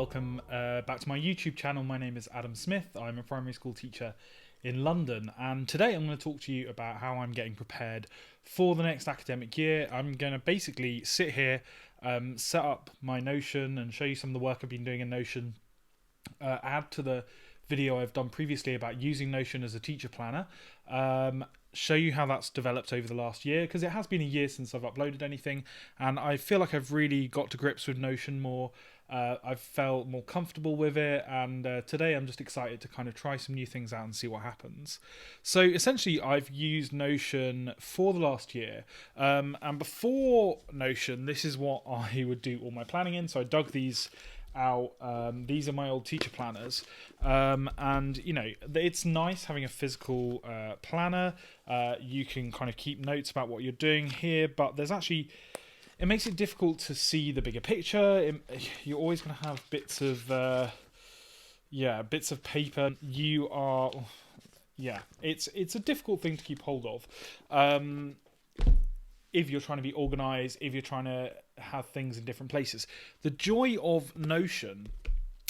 welcome back to my YouTube channel. My name is Adam Smith. I'm a primary school teacher in London, and today I'm going to talk to you about how I'm getting prepared for the next academic year. I'm going to basically sit here, set up my Notion and show you some of the work I've been doing in Notion, add to the video I've done previously about using Notion as a teacher planner, show you how that's developed over the last year, because it has been a year since I've uploaded anything, and I feel like I've really got to grips with Notion more. I've felt more comfortable with it, and today I'm just excited to kind of try some new things out and see what happens. So essentially I've used Notion for the last year, and before Notion this is what I would do all my planning in. So I dug these out. These are my old teacher planners, and you know, it's nice having a physical planner. You can kind of keep notes about what you're doing here, but there's actually, it makes it difficult to see the bigger picture. You're always going to have bits of paper. It's a difficult thing to keep hold of. If you're trying to be organized, if you're trying to have things in different places. The joy of Notion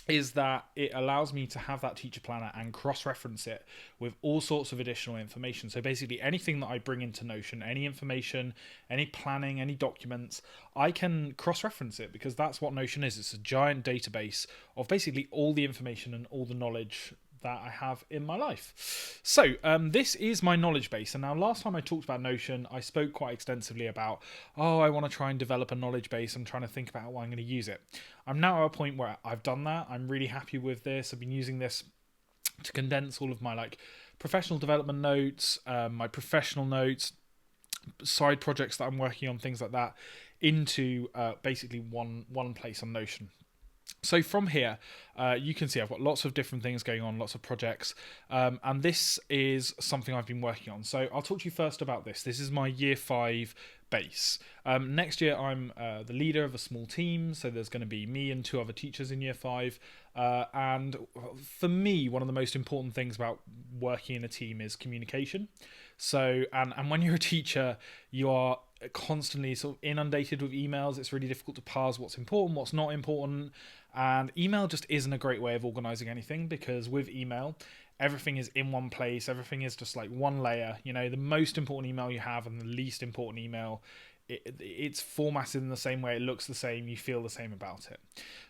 is that it allows me to have that teacher planner and cross-reference it with all sorts of additional information. So basically anything that I bring into Notion, any information, any planning, any documents, I can cross-reference it, because that's what Notion is. It's a giant database of basically all the information and all the knowledge that I have in my life. So this is my knowledge base. And now last time I talked about Notion, I spoke quite extensively about, I want to try and develop a knowledge base. I'm trying to think about how I'm going to use it. I'm now at a point where I've done that. I'm really happy with this. I've been using this to condense all of my professional development notes, my professional notes, side projects that I'm working on, things like that, into basically one place on Notion. So from here, you can see I've got lots of different things going on, lots of projects, and this is something I've been working on. So I'll talk to you first about this. This is my Year 5 base. Next year, I'm the leader of a small team, so there's going to be me and 2 other teachers in Year 5. And for me, one of the most important things about working in a team is communication. So, and when you're a teacher, you are constantly sort of inundated with emails. It's really difficult to parse what's important, what's not important, and email just isn't a great way of organizing anything, because with email everything is in one place, everything is just like one layer. You know, the most important email you have and the least important email, it's formatted in the same way, it looks the same, you feel the same about it.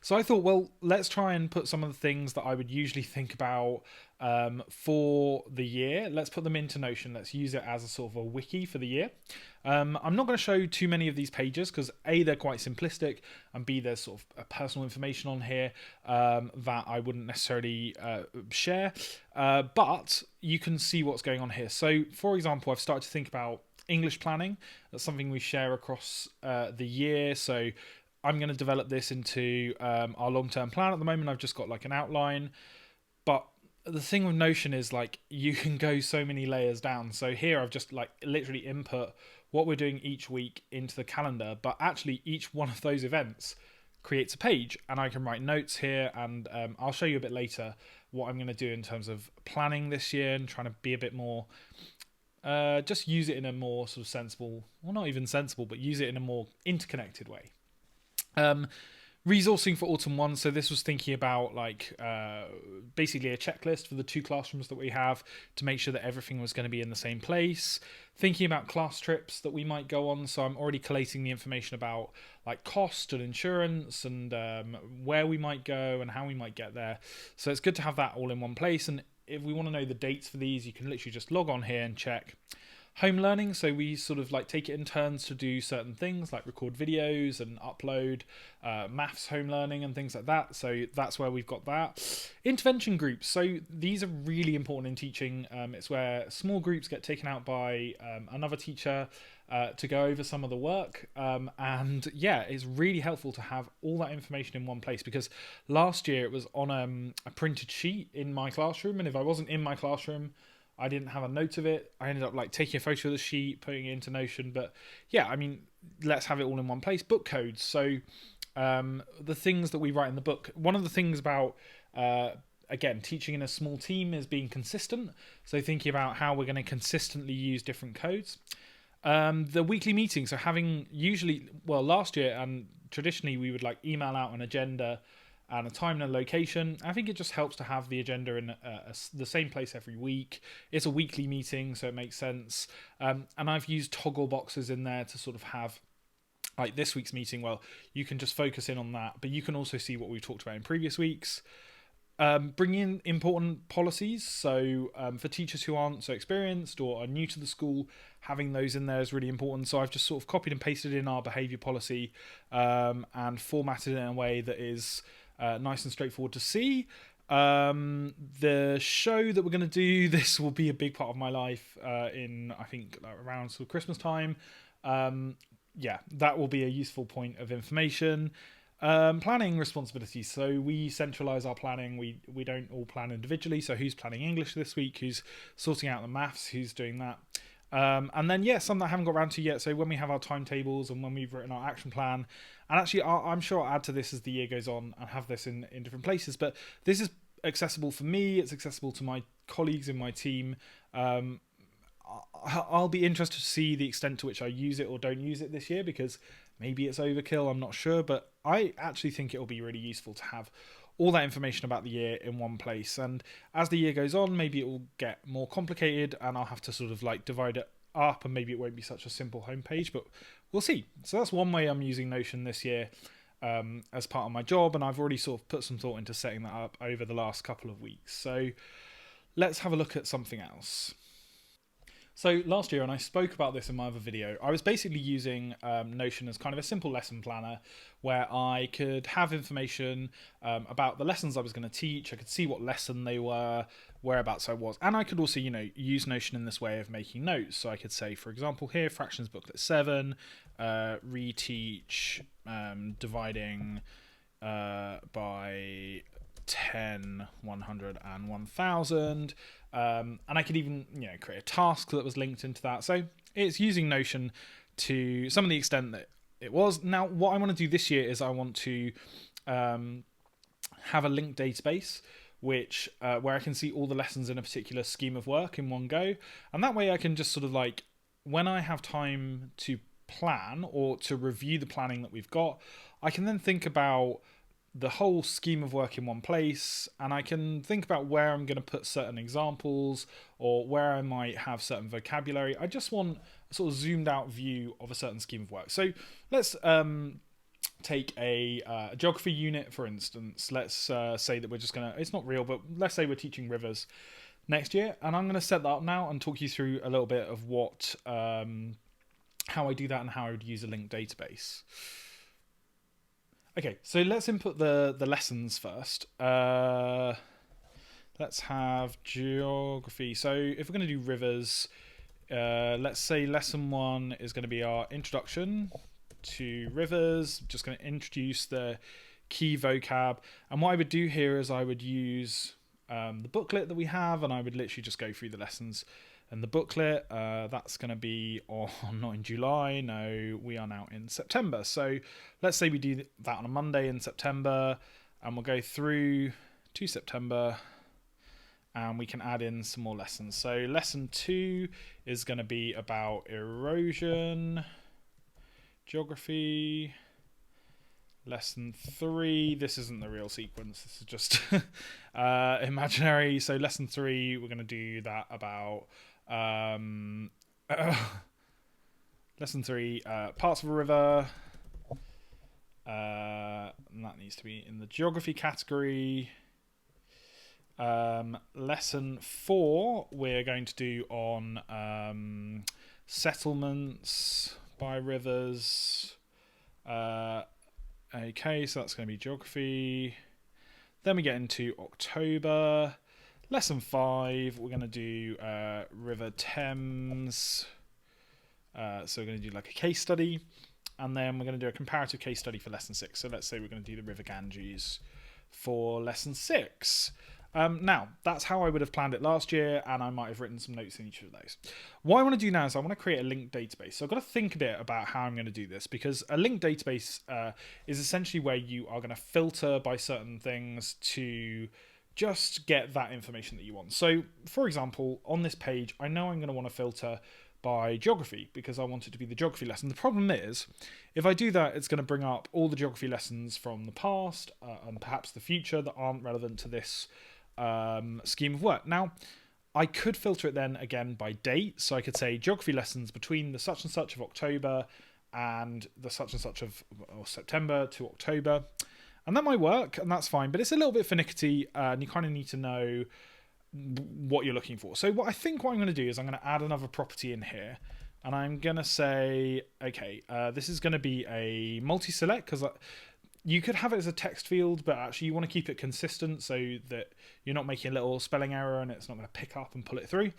So I thought, well, let's try and put some of the things that I would usually think about for the year, let's put them into Notion. Let's use it as a sort of a wiki for the year. I'm not going to show too many of these pages because A, they're quite simplistic, and B, there's sort of personal information on here that I wouldn't necessarily share, but you can see what's going on here. So for example, I've started to think about English planning. That's something we share across the year. So I'm going to develop this into our long-term plan. At the moment, I've just got like an outline, but the thing with Notion is you can go so many layers down. So here I've just literally input what we're doing each week into the calendar, but actually each one of those events creates a page, and I can write notes here, and I'll show you a bit later what I'm going to do in terms of planning this year and trying to be a bit more just use it in a more sort of sensible, well, not even sensible, but use it in a more interconnected way. Resourcing for Autumn 1. So this was thinking about basically a checklist for the 2 classrooms that we have to make sure that everything was going to be in the same place. Thinking about class trips that we might go on. So I'm already collating the information about cost and insurance and where we might go and how we might get there. So it's good to have that all in one place. And if we want to know the dates for these, you can literally just log on here and check. Home learning, so we sort of take it in turns to do certain things like record videos and upload maths home learning and things like that. So that's where we've got that. Intervention groups, so these are really important in teaching. It's where small groups get taken out by another teacher to go over some of the work, and yeah, it's really helpful to have all that information in one place, because last year it was on a printed sheet in my classroom, and if I wasn't in my classroom, I didn't have a note of it. I ended up taking a photo of the sheet, putting it into Notion. But yeah, I mean, let's have it all in one place. Book codes. So the things that we write in the book. One of the things about, again, teaching in a small team is being consistent. So thinking about how we're going to consistently use different codes. The weekly meetings. So having last year and traditionally we would email out an agenda and a time and a location. I think it just helps to have the agenda in the same place every week. It's a weekly meeting, so it makes sense. And I've used toggle boxes in there to sort of have, like this week's meeting, well, you can just focus in on that, but you can also see what we've talked about in previous weeks. Bring in important policies. So for teachers who aren't so experienced or are new to the school, having those in there is really important. So I've just sort of copied and pasted in our behaviour policy and formatted it in a way that is nice and straightforward to see. The show that we're going to do, this will be a big part of my life in, I think, around sort of Christmas time. Yeah, that will be a useful point of information. Planning responsibilities. So we centralise our planning. We don't all plan individually. So who's planning English this week? Who's sorting out the maths? Who's doing that? And then, some that I haven't got around to yet. So when we have our timetables and when we've written our action plan, and actually I'm sure I'll add to this as the year goes on and have this in different places. But this is accessible for me. It's accessible to my colleagues in my team. I'll be interested to see the extent to which I use it or don't use it this year, because maybe it's overkill, I'm not sure, but I actually think it'll be really useful to have all that information about the year in one place. And as the year goes on, maybe it will get more complicated and I'll have to sort of like divide it up, and maybe it won't be such a simple homepage, but we'll see. So that's one way I'm using Notion this year as part of my job, and I've already sort of put some thought into setting that up over the last couple of weeks. So let's have a look at something else. So last year, and I spoke about this in my other video, I was basically using Notion as kind of a simple lesson planner where I could have information about the lessons I was going to teach. I could see what lesson they were, whereabouts I was, and I could also, use Notion in this way of making notes. So I could say, for example, here, fractions booklet 7, reteach, dividing by 10, 100, and 1000. And I could even, create a task that was linked into that. So it's using Notion to some of the extent that it was. Now, what I want to do this year is I want to have a linked database, which where I can see all the lessons in a particular scheme of work in one go. And that way I can just sort of like, when I have time to plan or to review the planning that we've got, I can then think about the whole scheme of work in one place, and I can think about where I'm going to put certain examples or where I might have certain vocabulary. I just want a sort of zoomed out view of a certain scheme of work. So let's take a geography unit, for instance. Let's say that we're just going to, it's not real, but let's say we're teaching rivers next year, and I'm going to set that up now and talk you through a little bit of what, how I do that and how I would use a linked database. Okay, so let's input the lessons first. Let's have geography. So if we're going to do rivers, let's say lesson 1 is going to be our introduction to rivers. Just going to introduce the key vocab. And what I would do here is I would use the booklet that we have, and I would literally just go through the lessons and the booklet. That's going to be not in July. No, we are now in September. So let's say we do that on a Monday in September, and we'll go through to September, and we can add in some more lessons. So lesson 2 is going to be about erosion, geography. Lesson 3, this isn't the real sequence, this is just imaginary. So lesson 3, we're going to do that about lesson 3, parts of a river, and that needs to be in the geography category. Lesson 4, we're going to do on settlements by rivers. Okay, so that's going to be geography. Then we get into October. Lesson 5, we're going to do River Thames. So we're going to do like a case study. And then we're going to do a comparative case study for lesson 6. So let's say we're going to do the River Ganges for lesson 6. Now, that's how I would have planned it last year, and I might have written some notes in each of those. What I want to do now is I want to create a linked database. So I've got to think a bit about how I'm going to do this, because a linked database is essentially where you are going to filter by certain things to just get that information that you want. So, for example, on this page, I know I'm going to want to filter by geography because I want it to be the geography lesson. The problem is, if I do that, it's going to bring up all the geography lessons from the past and perhaps the future that aren't relevant to this scheme of work. Now, I could filter it then again by date. So I could say geography lessons between the such and such of October and the such and such of September to October. And that might work, and that's fine. But it's a little bit finicky, and you kind of need to know what you're looking for. So what I'm going to do is I'm going to add another property in here. And I'm going to say, okay, this is going to be a multi-select because you could have it as a text field, but actually you want to keep it consistent so that you're not making a little spelling error and it's not going to pick up and pull it through.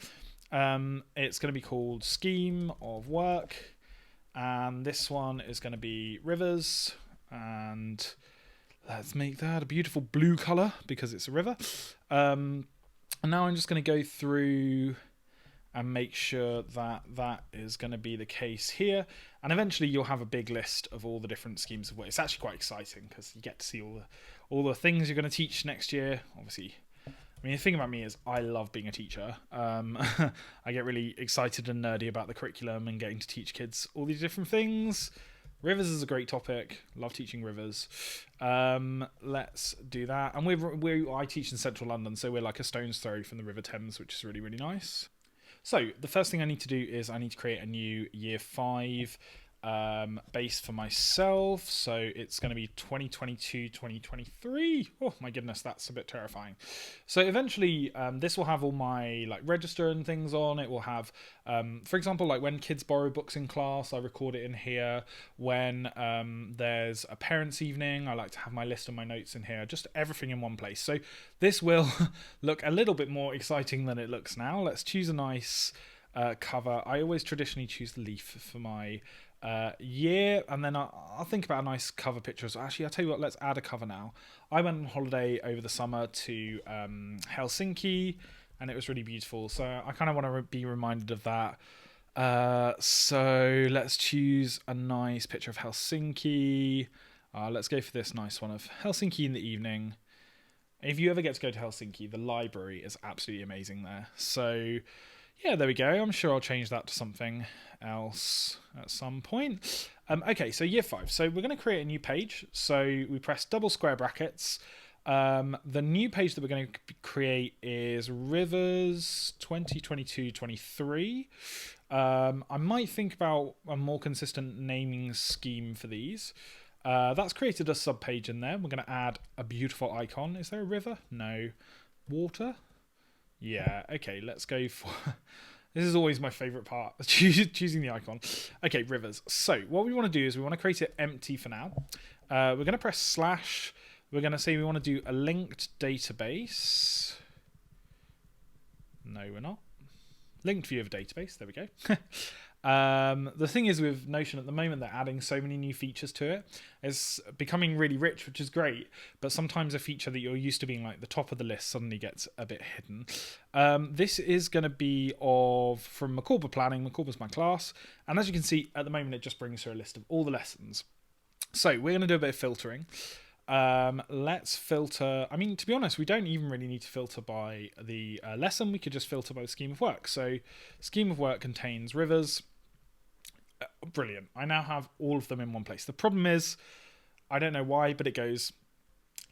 It's going to be called scheme of work. And this one is going to be rivers. And let's make that a beautiful blue color because it's a river. And now I'm just going to go through and make sure that that is going to be the case here. And eventually you'll have a big list of all the different schemes of work. It's actually quite exciting because you get to see all the things you're going to teach next year. Obviously, I mean, the thing about me is I love being a teacher. I get really excited and nerdy about the curriculum and getting to teach kids all these different things. Rivers is a great topic. Love teaching rivers. Let's do that. And I teach in central London, so we're like a stone's throw from the River Thames, which is really, really nice. So the first thing I need to do is I need to create a new year 5 base for myself. So it's going to be 2022-2023. Oh my goodness, that's a bit terrifying. So eventually this will have all my like register and things on. It will have, for example, like when kids borrow books in class, I record it in here. When there's a parents' evening, I like to have my list and my notes in here, just everything in one place. So this will look a little bit more exciting than it looks now. Let's choose a nice cover. I always traditionally choose the leaf for my year, and then I'll think about a nice cover picture. So actually, I'll tell you what, let's add a cover now. I went on holiday over the summer to Helsinki, and it was really beautiful. So I kind of want to be reminded of that. So let's choose a nice picture of Helsinki. Let's go for this nice one of Helsinki in the evening. If you ever get to go to Helsinki, the library is absolutely amazing there. So yeah, there we go. I'm sure I'll change that to something else at some point. Okay, so year 5. So we're going to create a new page. So we press double square brackets. The new page that we're going to create is Rivers 2022-23. I might think about a more consistent naming scheme for these. That's created a subpage in there. We're going to add a beautiful icon. Is there a river? No. Water? Yeah, okay, let's go for... This is always my favourite part, choosing the icon. Okay, rivers. So what we want to do is we want to create it empty for now. We're going to press /. We're going to say we want to do a linked database. No, we're not. Linked view of database. There we go. The thing is with Notion at the moment, they're adding so many new features to it. It's becoming really rich, which is great, but sometimes a feature that you're used to being like the top of the list suddenly gets a bit hidden. This is going to be from Macorba Planning. Macorba's my class, and as you can see at the moment it just brings through a list of all the lessons. So we're going to do a bit of filtering. Let's filter. I mean, to be honest, we don't even really need to filter by the lesson. We could just filter by the scheme of work. So scheme of work contains rivers. Brilliant. I now have all of them in one place. The problem is, I don't know why, but it goes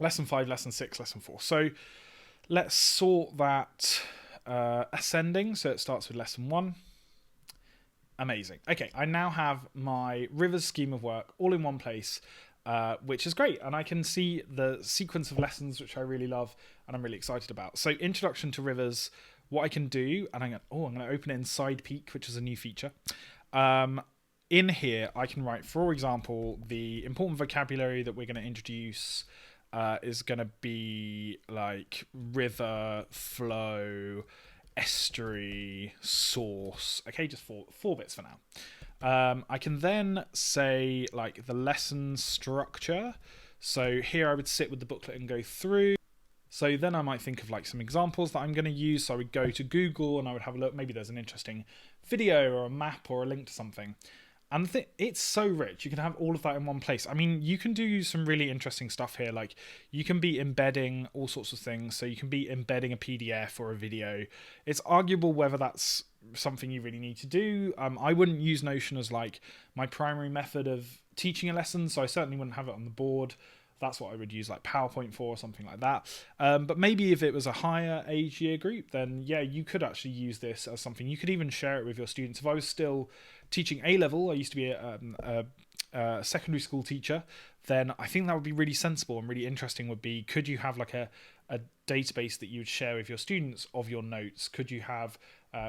lesson 5, lesson 6, lesson 4. So let's sort that ascending. So it starts with lesson 1. Amazing. Okay, I now have my rivers scheme of work all in one place. Which is great, and I can see the sequence of lessons, which I really love and I'm really excited about. So introduction to rivers, what I can do, and I'm going to open it in Side Peek, which is a new feature. In here, I can write, for example, the important vocabulary that we're going to introduce is going to be like river, flow, estuary, source. Okay, just four bits for now. I can then say like the lesson structure. So here I would sit with the booklet and go through. So then I might think of like some examples that I'm going to use. So I would go to Google and I would have a look. Maybe there's an interesting video or a map or a link to something. And it's so rich. You can have all of that in one place. I mean, you can do some really interesting stuff here. Like you can be embedding all sorts of things. So you can be embedding a PDF or a video. It's arguable whether that's something you really need to do. I wouldn't use Notion as like my primary method of teaching a lesson, so I certainly wouldn't have it on the board. That's what I would use like PowerPoint for or something like that. But maybe if it was a higher age year group, then yeah, you could actually use this as something. You could even share it with your students. If I was still teaching A-level, I used to be a secondary school teacher, then I think that would be really sensible and really interesting would be, could you have like a database that you would share with your students of your notes? Could you have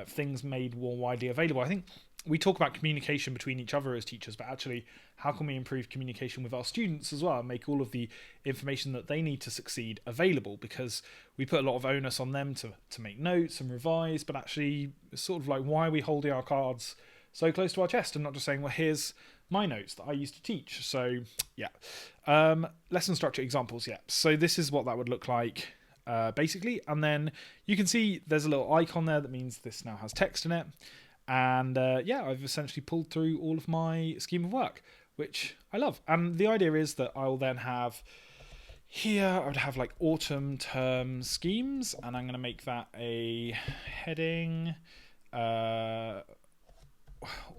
things made more widely available? I think we talk about communication between each other as teachers, but actually how can we improve communication with our students as well and make all of the information that they need to succeed available? Because we put a lot of onus on them to make notes and revise, but actually it's sort of like, why are we holding our cards so close to our chest and not just saying, well, here's my notes that I used to teach? So yeah. Lesson structure examples. Yeah. So this is what that would look like basically. And then you can see there's a little icon there that means this now has text in it. And yeah, I've essentially pulled through all of my scheme of work, which I love. And the idea is that I'll then have here, I would have like autumn term schemes, and I'm going to make that a heading,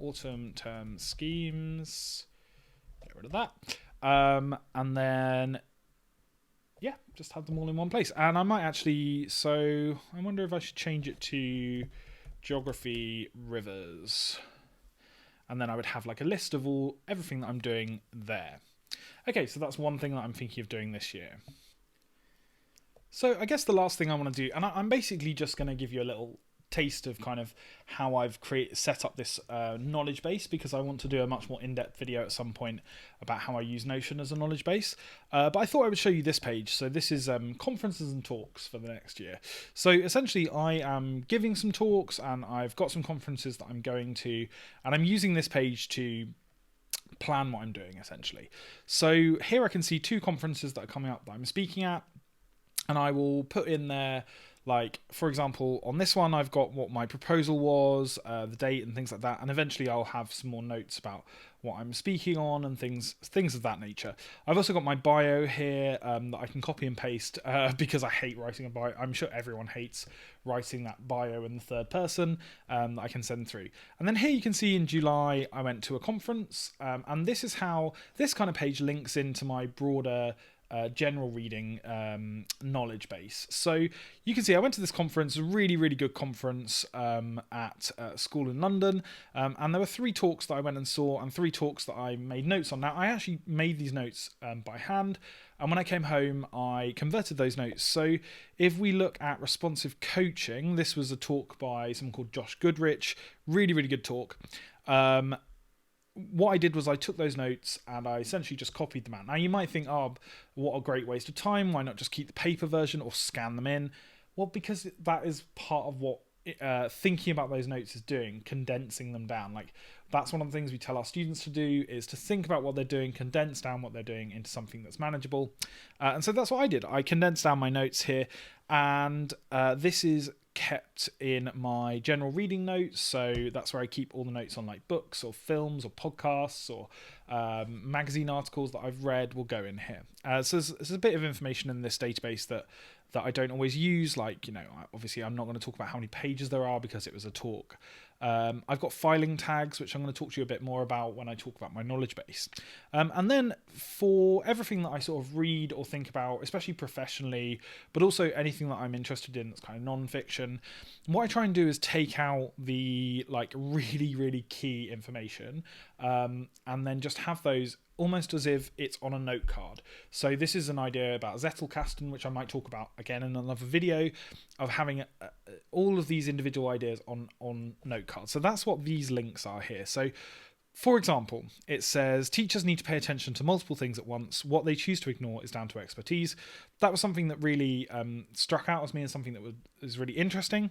autumn term schemes, get rid of that. And then, yeah, just have them all in one place. And I might actually, so I wonder if I should change it to geography rivers, and then I would have like a list of everything that I'm doing there. Okay, so that's one thing that I'm thinking of doing this year. So I guess the last thing I want to do, and I'm basically just going to give you a little taste of kind of how I've set up this knowledge base, because I want to do a much more in-depth video at some point about how I use Notion as a knowledge base. But I thought I would show you this page. So this is conferences and talks for the next year. So essentially I am giving some talks and I've got some conferences that I'm going to, and I'm using this page to plan what I'm doing essentially. So here I can see 2 conferences that are coming up that I'm speaking at, and I will put in there, like, for example, on this one, I've got what my proposal was, the date and things like that. And eventually I'll have some more notes about what I'm speaking on and things of that nature. I've also got my bio here that I can copy and paste because I hate writing a bio. I'm sure everyone hates writing that bio in the third person that I can send through. And then here you can see in July, I went to a conference. And this is how this kind of page links into my broader general reading knowledge base. So you can see I went to this conference, a really, really good conference at a school in London, and there were 3 talks that I went and saw and 3 talks that I made notes on. Now I actually made these notes by hand, and when I came home I converted those notes. So if we look at responsive coaching, this was a talk by someone called Josh Goodrich, really, really good talk. What I did was I took those notes and I essentially just copied them out. Now you might think, oh, what a great waste of time. Why not just keep the paper version or scan them in? Well, because that is part of what thinking about those notes is doing, condensing them down. Like, that's one of the things we tell our students to do, is to think about what they're doing, condense down what they're doing into something that's manageable. And so that's what I did. I condensed down my notes here, and this is kept in my general reading notes. So that's where I keep all the notes on like books or films or podcasts or magazine articles that I've read will go in here. So there's a bit of information in this database that I don't always use. Like, you know, obviously I'm not going to talk about how many pages there are because it was a talk. I've got filing tags, which I'm going to talk to you a bit more about when I talk about my knowledge base. And then for everything that I sort of read or think about, especially professionally, but also anything that I'm interested in that's kind of non-fiction, what I try and do is take out the like really, really key information, and then just have those almost as if it's on a note card. So this is an idea about Zettelkasten, which I might talk about again in another video, of having all of these individual ideas on note cards. So that's what these links are here. So for example, it says teachers need to pay attention to multiple things at once. What they choose to ignore is down to expertise. That was something that really struck out as me as something that was really interesting.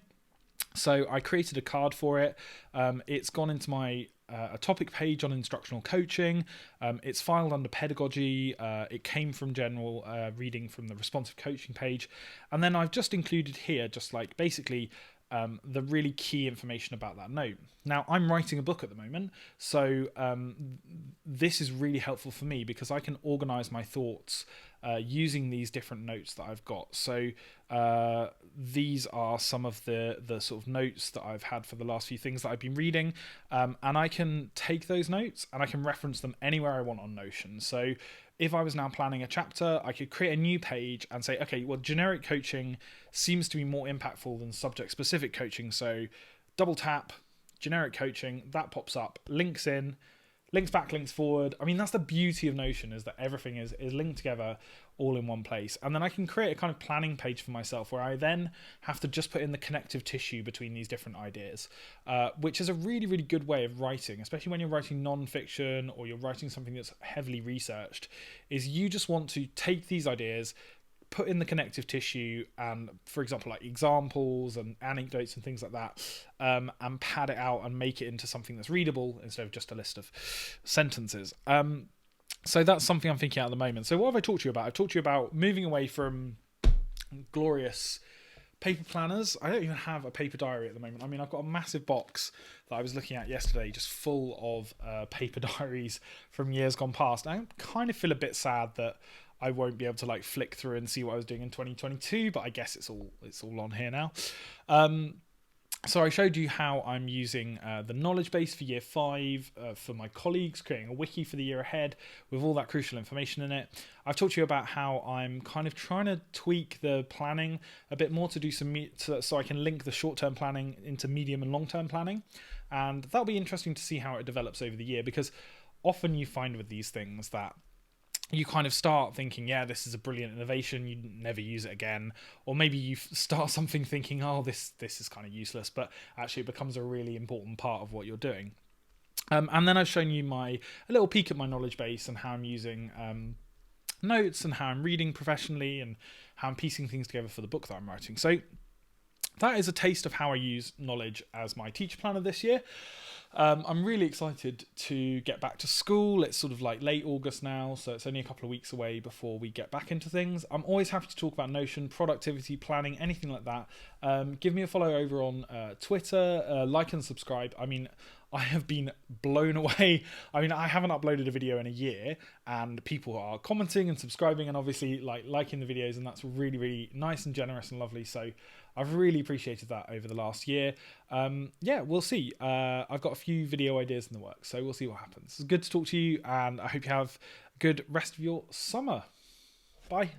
So I created a card for it. It's gone into my a topic page on instructional coaching. It's filed under pedagogy. It came from general reading from the responsive coaching page. And then I've just included here, just like basically the really key information about that note. Now, I'm writing a book at the moment, so this is really helpful for me because I can organize my thoughts using these different notes that I've got. So these are some of the sort of notes that I've had for the last few things that I've been reading, and I can take those notes and I can reference them anywhere I want on Notion. So if I was now planning a chapter, I could create a new page and say, okay, well, generic coaching seems to be more impactful than subject-specific coaching. So double tap, generic coaching, that pops up, links in, links back, links forward. I mean, that's the beauty of Notion, is that everything is linked together all in one place. And then I can create a kind of planning page for myself where I then have to just put in the connective tissue between these different ideas, which is a really, really good way of writing, especially when you're writing non-fiction or you're writing something that's heavily researched, is you just want to take these ideas, put in the connective tissue and, for example, like examples and anecdotes and things like that, and pad it out and make it into something that's readable instead of just a list of sentences. So that's something I'm thinking at the moment. So what have I talked to you about? I've talked to you about moving away from glorious paper planners. I don't even have a paper diary at the moment. I mean, I've got a massive box that I was looking at yesterday just full of paper diaries from years gone past. I kind of feel a bit sad that I won't be able to like flick through and see what I was doing in 2022, but I guess it's all on here now. So I showed you how I'm using the knowledge base for year 5 for my colleagues, creating a wiki for the year ahead with all that crucial information in it. I've talked to you about how I'm kind of trying to tweak the planning a bit more to do so I can link the short-term planning into medium and long-term planning. And that'll be interesting to see how it develops over the year, because often you find with these things that you kind of start thinking, yeah, this is a brilliant innovation, you never use it again. Or maybe you start something thinking, oh, this is kind of useless, but actually it becomes a really important part of what you're doing. And then I've shown you a little peek at my knowledge base and how I'm using notes and how I'm reading professionally and how I'm piecing things together for the book that I'm writing. So that is a taste of how I use knowledge as my teacher planner this year. I'm really excited to get back to school. It's sort of like late August now, so it's only a couple of weeks away before we get back into things. I'm always happy to talk about Notion, productivity, planning, anything like that. Give me a follow over on Twitter, like and subscribe. I mean, I have been blown away. I mean, I haven't uploaded a video in a year and people are commenting and subscribing and obviously liking the videos, and that's really, really nice and generous and lovely. So I've really appreciated that over the last year. Yeah, we'll see. I've got a few video ideas in the works, so we'll see what happens. It's good to talk to you, and I hope you have a good rest of your summer. Bye.